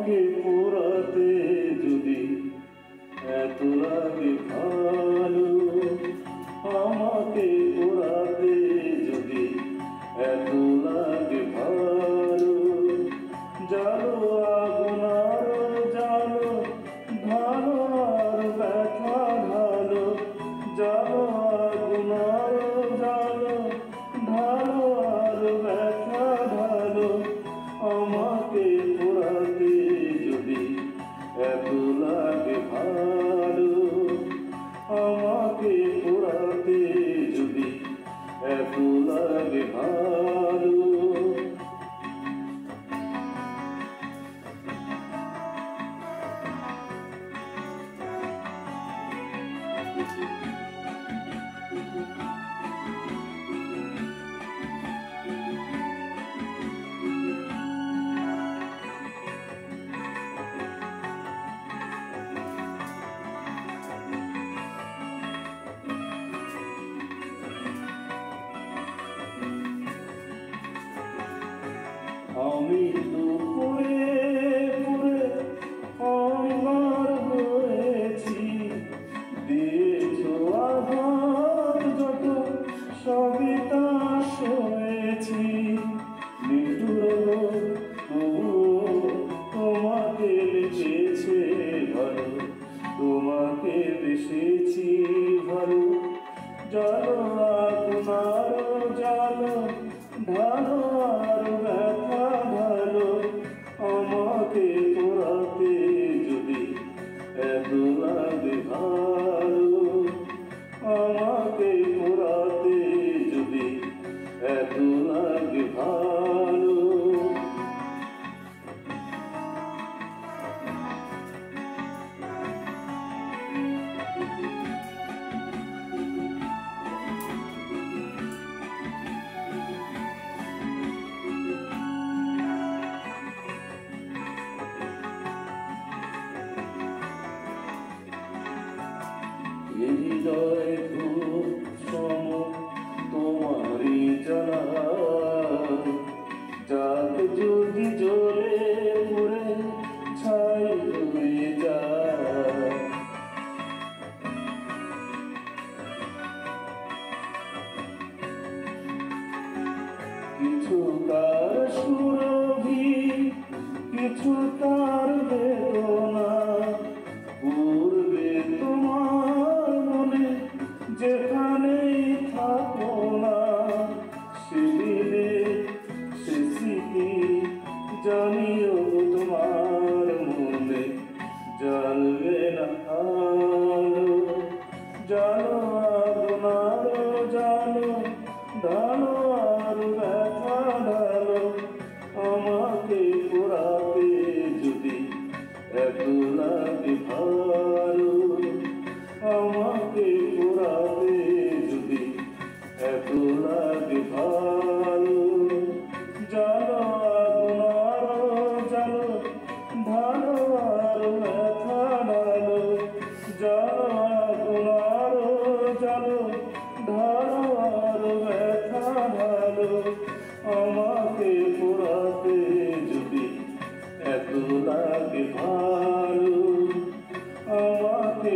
আমাকে পোড়াতে যদি এত লাগে ভালো, আমাকে পোড়াতে যদি এত লাগে ভালো, জালো আগুন আরো জালো, ঢালো আর ব্যথা ঢালো, জালো আগুন আরো জালো, ঢালো আর ব্যথা ঢালো, আমাকে পোড়াতে যদি এত লাগে ভালো, আমাকে পোড়াতে যদি এত লাগে ভালো। আমি তো পুরে পুরে অঙ্গার হয়েছি, দিয়েছো আঘাত যত সবই তা সয়েছি, নিঠুর তোমাকে বেঁচেছে ভালো, তোমাকে বেসেছি ভালো, জানো আগুন আরো জালো, ঢালো আর ব্যথা ঢালো, আমাকে পোড়াতে যদি এত লাগে ভালো, আমাকে পোড়াতে যদি এত লাগে ভালো। হৃদয় খুব সম তোমারই জানা, যাক যদি জ্বলে পুড়ে ছাই হয়ে যায়, কিছু তার সুরভি, কিছু তার বেদনা, পূর্বে তোমার মনে যেখানেই থাকো না, সেদিনে সে স্মৃতি জানিও তোমার মনে জ্বলবে না আলো, জানো আগুন আরো জালো, ঢালো আর ব্যথা ঢালো, আমাকে পোড়াতে যদি এত লাগে ভালো, আমাকে পোড়াতে যদি এত লাগে ভালো, জানো আগুন আরো জালো, ঢালো আর ব্যথা ঢালো, জানো আগুন আরো জালো, ঢালো আর ব্যথা ঢালো, আমাকে পোড়াতে যদি এত লাগে ভালো, আমাকে